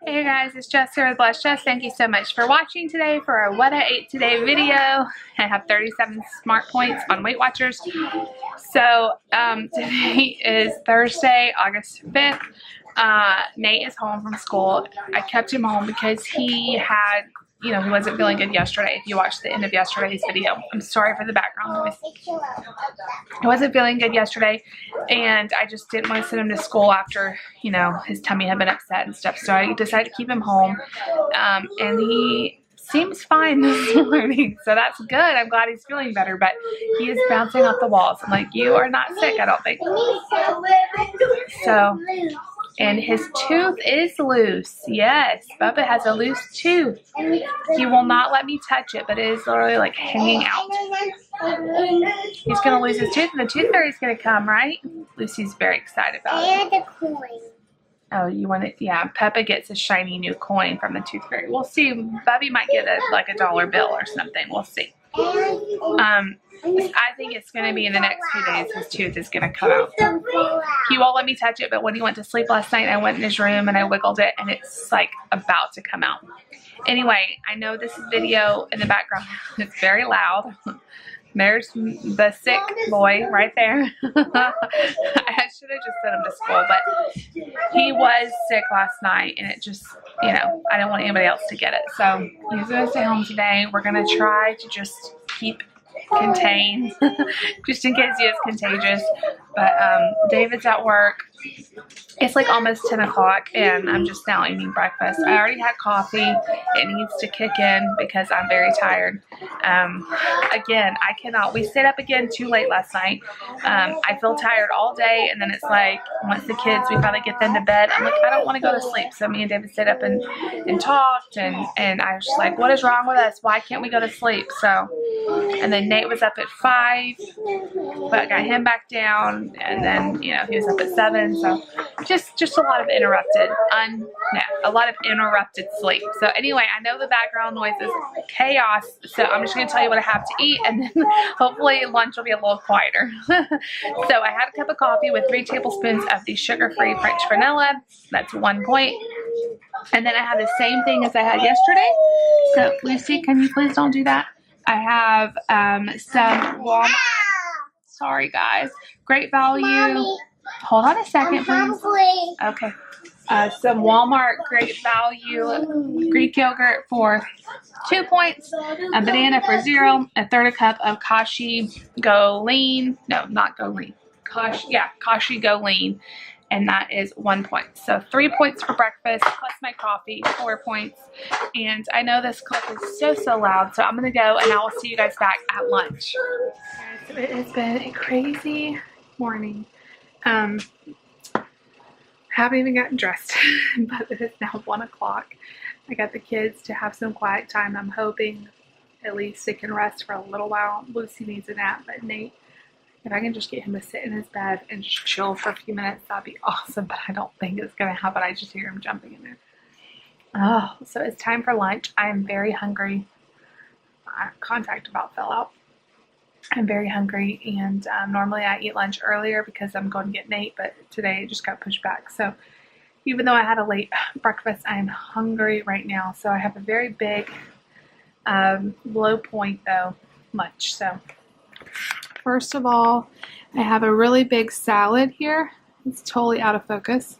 Hey guys, it's Jess here with Blessed Jess. Thank you so much for watching today for our What I Ate Today video. I have 37 smart points on Weight Watchers. So today is Thursday, August 5th. Nate is home from school. I kept him home because he had, he wasn't feeling good yesterday. If you watched the end of yesterday's video, I'm sorry for the background noise. I wasn't feeling good yesterday, and I just didn't want to send him to school after, his tummy had been upset and stuff. So I decided to keep him home, and he seems fine this morning. So that's good. I'm glad he's feeling better, but he is bouncing off the walls. I'm like, you are not sick, I don't think. So, and his tooth is loose. Yes, Bubba has a loose tooth. He will not let me touch it, but it is literally like hanging out. He's going to lose his tooth, and the tooth fairy's going to come, right? Lucy's very excited about it. And a coin. Oh, you want it? Yeah, Peppa gets a shiny new coin from the tooth fairy. We'll see. Bubby might get like a dollar bill or something. We'll see. I think it's going to be in the next few days his tooth is going to come out. He won't let me touch it, but when he went to sleep last night, I went in his room and I wiggled it, and it's like about to come out. Anyway, I know this video in the background is very loud. There's the sick boy right there. I should have just sent him to school, but he was sick last night, and it just, I didn't want anybody else to get it. So he's going to stay home today. We're going to try to just keep contained just in case he is contagious. But David's at work. It's like almost 10 o'clock, and I'm just now eating breakfast. I already had coffee. It needs to kick in because I'm very tired. Again, I cannot. We stayed up again too late last night. I feel tired all day, and then it's like once the kids, we finally get them to bed, I'm like, I don't want to go to sleep. So me and David stayed up and talked, and I was just like, what is wrong with us? Why can't we go to sleep? So, and then Nate was up at 5, but I got him back down, and then, he was up at 7, so just a lot of interrupted sleep. So anyway, I know the background noise is chaos, so I'm just going to tell you what I have to eat, and then hopefully lunch will be a little quieter. So I had a cup of coffee with 3 tablespoons of the sugar-free French vanilla. That's 1 point. And then I have the same thing as I had yesterday. So Lucy, can you please don't do that? I have some Walmart. Sorry guys. Great value. Mommy. Hold on a second, please. Okay. Some Walmart Great Value Greek yogurt for 2 points, a banana for 0, a third a cup of Kashi Go Lean. No, not Go Lean. Kashi Go Lean, and that is 1 point. So 3 points for breakfast plus my coffee, 4 points. And I know this clip is so loud, so I'm going to go, and I will see you guys back at lunch. So it has been a crazy morning. Haven't even gotten dressed, but it is now 1 o'clock. I got the kids to have some quiet time. I'm hoping at least they can rest for a little while. Lucy needs a nap, but Nate, if I can just get him to sit in his bed and just chill for a few minutes, that'd be awesome, but I don't think it's going to happen. I just hear him jumping in there. Oh, so it's time for lunch. I am very hungry. Contact about fell out. I'm very hungry, and normally I eat lunch earlier because I'm going to get Nate, but today it just got pushed back. So even though I had a late breakfast, I am hungry right now. So I have a very big low point though lunch. So first of all, I have a really big salad here. It's totally out of focus.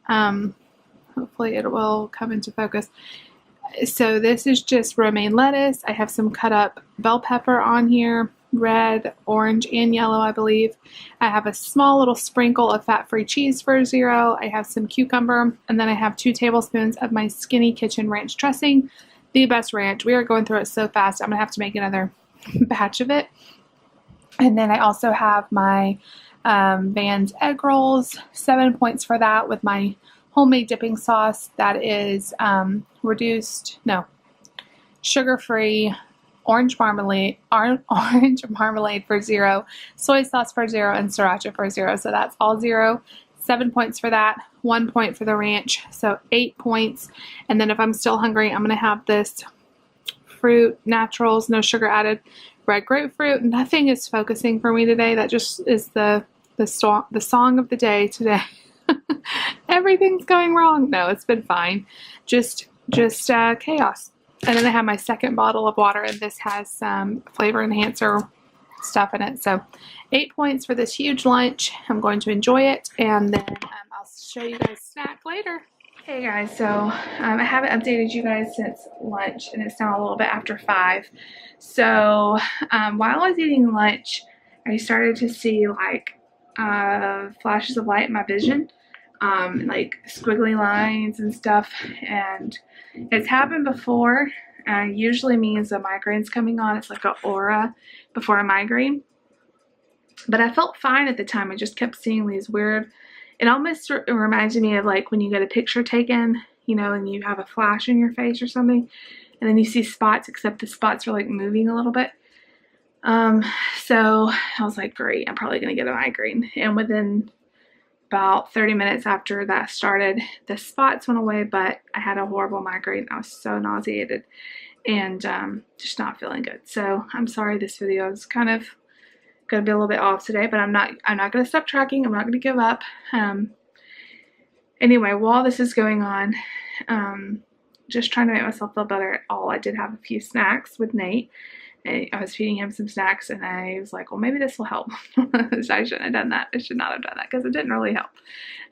Hopefully it will come into focus. So this is just romaine lettuce. I have some cut up bell pepper on here, red, orange, and yellow, I believe. I have a small little sprinkle of fat-free cheese for 0. I have some cucumber, and then I have 2 tablespoons of my Skinny Kitchen ranch dressing. The best ranch. We are going through it so fast. I'm going to have to make another batch of it. And then I also have my Van's egg rolls, 7 points for that, with my homemade dipping sauce that is sugar-free orange marmalade for 0, soy sauce for 0, and sriracha for 0. So that's all 0. 7 points for that, 1 point for the ranch, so 8 points. And then if I'm still hungry, I'm going to have this fruit, naturals, no sugar added, red grapefruit. Nothing is focusing for me today. That just is the song of the day today. Everything's going wrong. No, it's been fine. Just chaos. And then I have my second bottle of water, and this has some flavor enhancer stuff in it. So 8 points for this huge lunch. I'm going to enjoy it, and then I'll show you guys snack later. Hey guys, so I haven't updated you guys since lunch, and it's now a little bit after 5. So while I was eating lunch, I started to see like flashes of light in my vision, like squiggly lines and stuff, and it's happened before. Usually means a migraine's coming on. It's like an aura before a migraine. But I felt fine at the time. I just kept seeing these weird, it almost reminds me of like when you get a picture taken, you know, and you have a flash in your face or something, and then you see spots, except the spots are like moving a little bit. So I was like, great, I'm probably going to get a migraine. And within about 30 minutes after that started, the spots went away, but I had a horrible migraine. I was so nauseated and just not feeling good. So I'm sorry this video is kind of going to be a little bit off today, but I'm not going to stop tracking. I'm not going to give up. Anyway, while this is going on, just trying to make myself feel better at all, I did have a few snacks with Nate. I was feeding him some snacks, and I was like, well, maybe this will help. I shouldn't have done that. I should not have done that because it didn't really help.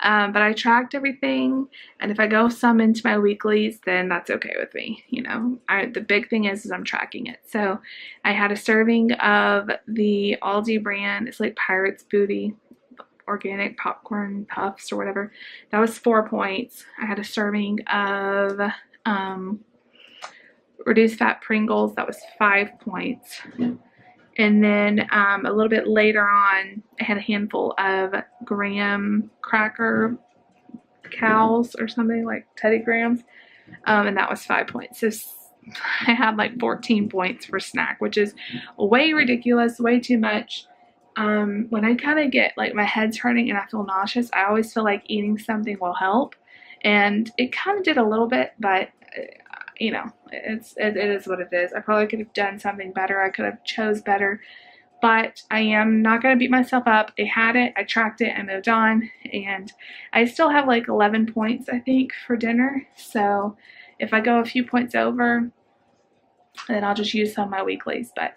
But I tracked everything, and if I go some into my weeklies, then that's okay with me. You know, the big thing is I'm tracking it. So I had a serving of the Aldi brand. It's like Pirate's Booty organic popcorn puffs or whatever. That was 4 points. I had a serving of reduced fat Pringles. That was 5 points. And then a little bit later on, I had a handful of graham cracker cows or something, like Teddy Grahams, and that was 5 points. So I had like 14 points for snack, which is way ridiculous, way too much. When I kind of get like my head's hurting and I feel nauseous, I always feel like eating something will help, and it kind of did a little bit, but you know, it is what it is. I probably could have done something better. I could have chose better, but I am not going to beat myself up. I had it, I tracked it, I moved on, and I still have like 11 points, I think, for dinner. So if I go a few points over, then I'll just use some of my weeklies. But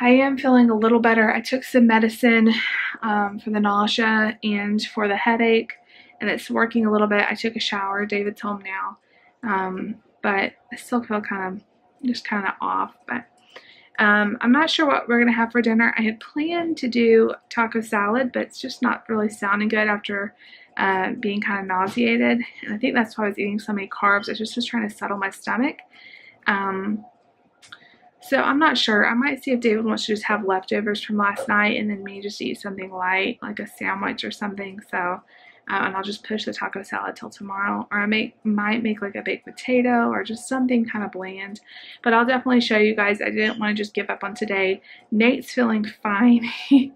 I am feeling a little better. I took some medicine for the nausea and for the headache, and it's working a little bit. I took a shower. David's home now. But I still feel kind of off. But I'm not sure what we're going to have for dinner. I had planned to do taco salad, but it's just not really sounding good after being kind of nauseated. And I think that's why I was eating so many carbs. I just was trying to settle my stomach. So I'm not sure. I might see if David wants to just have leftovers from last night and then me just eat something light, like a sandwich or something. So and I'll just push the taco salad till tomorrow, or I might make like a baked potato or just something kind of bland. But I'll definitely show you guys. I didn't want to just give up on today. Nate's feeling fine. He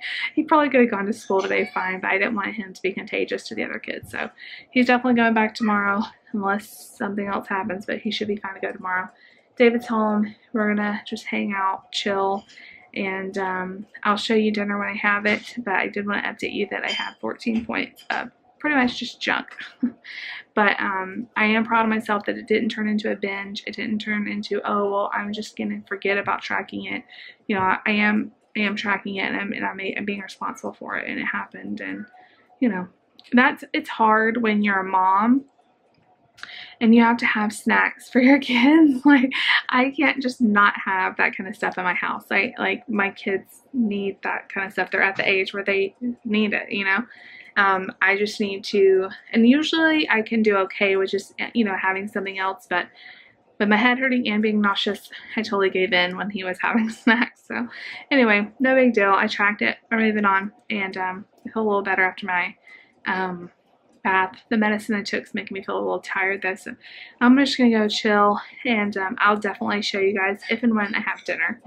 probably could have gone to school today fine, but I didn't want him to be contagious to the other kids. So he's definitely going back tomorrow unless something else happens, but he should be fine to go tomorrow. David's home. We're gonna just hang out, chill, and I'll show you dinner when I have it. But I did want to update you that I have 14 points of pretty much just junk. But I am proud of myself that it didn't turn into a binge. It didn't turn into, oh well, I'm just gonna forget about tracking it. You know, I am tracking it, and I'm being responsible for it, and it happened. And you know, it's hard when you're a mom and you have to have snacks for your kids. Like, I can't just not have that kind of stuff in my house. Like my kids need that kind of stuff. They're at the age where they need it, you know. I just need to, and usually I can do okay with just, you know, having something else, but with my head hurting and being nauseous, I totally gave in when he was having snacks. So anyway, no big deal. I tracked it. We're moving on, and I feel a little better after my bath. The medicine I took is making me feel a little tired though, so I'm just gonna go chill, and I'll definitely show you guys if and when I have dinner.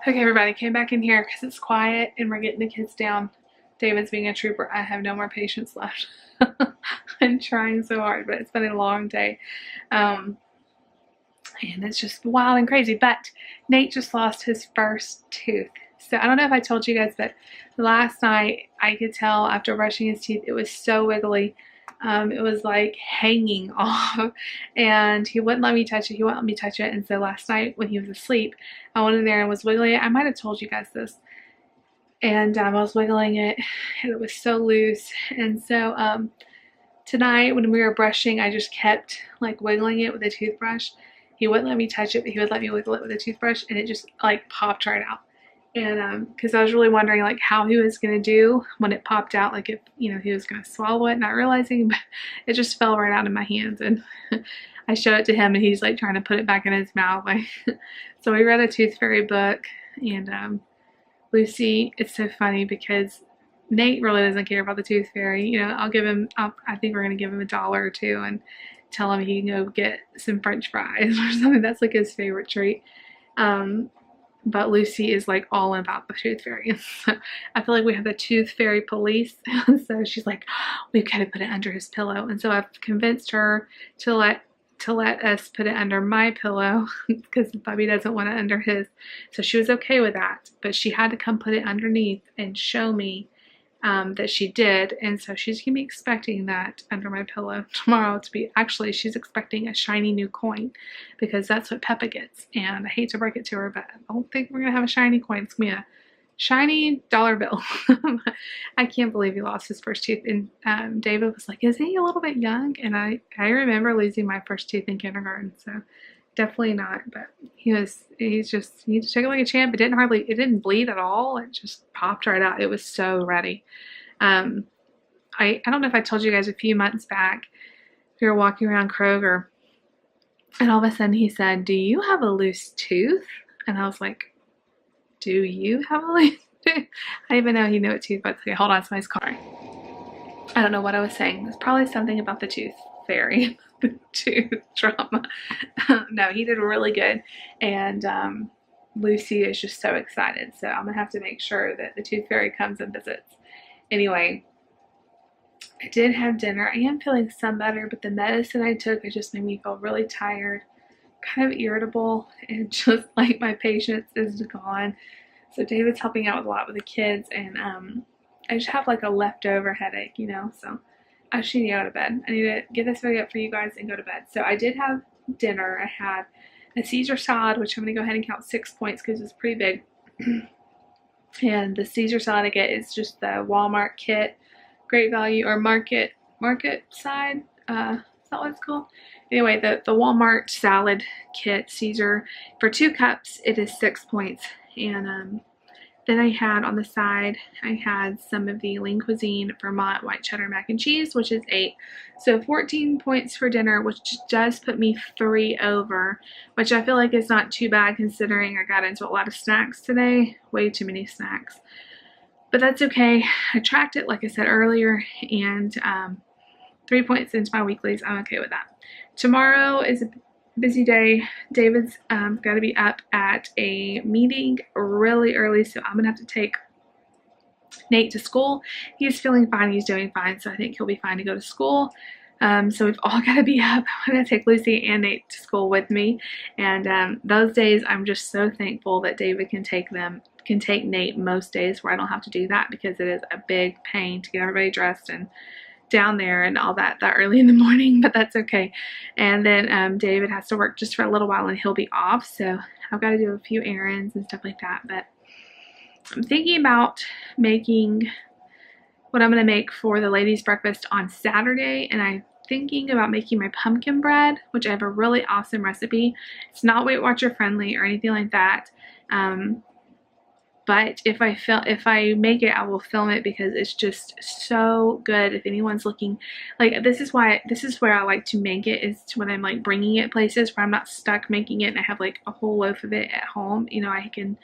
Okay, everybody, came back in here because it's quiet and we're getting the kids down. David's being a trooper. I have no more patience left. I'm trying so hard, but it's been a long day. And it's just wild and crazy. But Nate just lost his first tooth. So I don't know if I told you guys, but last night I could tell after brushing his teeth, it was so wiggly. It was like hanging off, and he wouldn't let me touch it. He wouldn't let me touch it. And so last night when he was asleep, I went in there and was wiggling it. I might have told you guys this. And I was wiggling it, and it was so loose. And so tonight when we were brushing, I just kept like wiggling it with a toothbrush. He wouldn't let me touch it, but he would let me wiggle it with a toothbrush, and it just like popped right out. And because I was really wondering like how he was going to do when it popped out, like if, you know, he was going to swallow it, not realizing, but it just fell right out of my hands. And I showed it to him, and he's like trying to put it back in his mouth. Like, so we read a Tooth Fairy book, and Lucy, it's so funny because Nate really doesn't care about the Tooth Fairy. You know, I think we're going to give him $1 or $2 and tell him he can go get some French fries or something. That's like his favorite treat. But Lucy is like all about the Tooth Fairy. So I feel like we have the Tooth Fairy police. So she's like, we've got to put it under his pillow. And so I've convinced her to let us put it under my pillow because Bubby doesn't want it under his. So she was okay with that, but she had to come put it underneath and show me that she did. And so she's gonna be expecting that under my pillow tomorrow to be, actually she's expecting a shiny new coin because that's what Peppa gets. And I hate to break it to her, but I don't think we're gonna have a shiny coin. It's gonna be a shiny dollar bill. I can't believe he lost his first tooth. And David was like, is he a little bit young? And I remember losing my first tooth in kindergarten, so definitely not. But he took it like a champ. It didn't bleed at all. It just popped right out. It was so ready. I don't know if I told you guys a few months back, we were walking around Kroger, and all of a sudden he said, do you have a loose tooth? And I was like, do you have a loose tooth? I didn't even know he knew what tooth was. Okay, hold on, somebody's calling. I don't know what I was saying. It's probably something about the Tooth Fairy. Tooth drama. No, he did really good, and Lucy is just so excited, so I'm gonna have to make sure that the Tooth Fairy comes and visits. Anyway, I did have dinner. I am feeling some better, but the medicine I took, it just made me feel really tired, kind of irritable, and just like my patience is gone. So David's helping out with a lot with the kids, and I just have like a leftover headache, you know, so I should need to go to bed. I need to get this video up for you guys and go to bed. So I did have dinner. I had a Caesar salad, which I'm going to go ahead and count 6 points because it's pretty big. And the Caesar salad I get is just the Walmart kit, Great Value, or Market side. Is that what it's called? Anyway, the Walmart salad kit, Caesar, for 2 cups, it is 6 points. And then I had on the side, I had some of the Lean Cuisine Vermont white cheddar mac and cheese, which is 8. So 14 points for dinner, which does put me 3 over, which I feel like is not too bad considering I got into a lot of snacks today. Way too many snacks. But that's okay. I tracked it, like I said earlier, and 3 points into my weeklies. I'm okay with that. Tomorrow is a busy day. David's got to be up at a meeting really early, so I'm gonna have to take Nate to school. He's feeling fine. He's doing fine, so I think he'll be fine to go to school. So we've all got to be up. I'm gonna take Lucy and Nate to school with me, and those days I'm just so thankful that David can take Nate most days where I don't have to do that, because it is a big pain to get everybody dressed and down there and all that early in the morning, but that's okay. And then David has to work just for a little while and he'll be off, so I've got to do a few errands and stuff like that. But I'm thinking about making what I'm going to make for the ladies' breakfast on Saturday, and I'm thinking about making my pumpkin bread, which I have a really awesome recipe. It's not Weight Watcher friendly or anything like that. But if I make it, I will film it because it's just so good. If anyone's looking, like, this is where I like to make it, is when I'm like bringing it places where I'm not stuck making it and I have like a whole loaf of it at home. You know, I can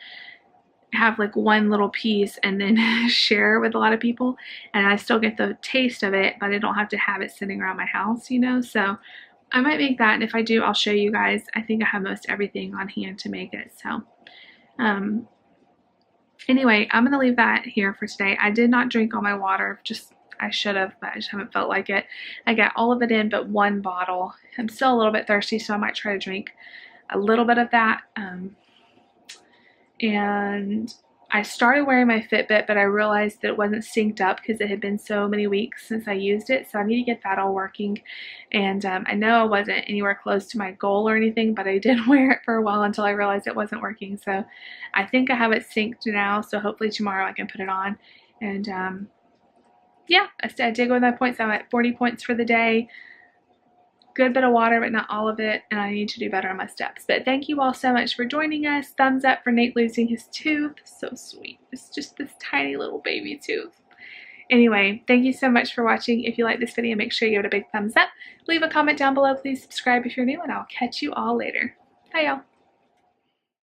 have like one little piece and then share with a lot of people, and I still get the taste of it, but I don't have to have it sitting around my house, you know. So I might make that, and if I do, I'll show you guys. I think I have most everything on hand to make it. So anyway, I'm going to leave that here for today. I did not drink all my water. I should have, but I just haven't felt like it. I got all of it in but 1 bottle. I'm still a little bit thirsty, so I might try to drink a little bit of that. And I started wearing my Fitbit, but I realized that it wasn't synced up because it had been so many weeks since I used it. So I need to get that all working. And I know I wasn't anywhere close to my goal or anything, but I did wear it for a while until I realized it wasn't working. So I think I have it synced now. So hopefully tomorrow I can put it on. And yeah, I did go with my points. I'm at 40 points for the day. Good bit of water, but not all of it, and I need to do better on my steps. But thank you all so much for joining us. Thumbs up for Nate losing his tooth. So sweet. It's just this tiny little baby tooth. Anyway, thank you so much for watching. If you like this video, make sure you give it a big thumbs up. Leave a comment down below. Please subscribe if you're new, and I'll catch you all later. Bye, y'all.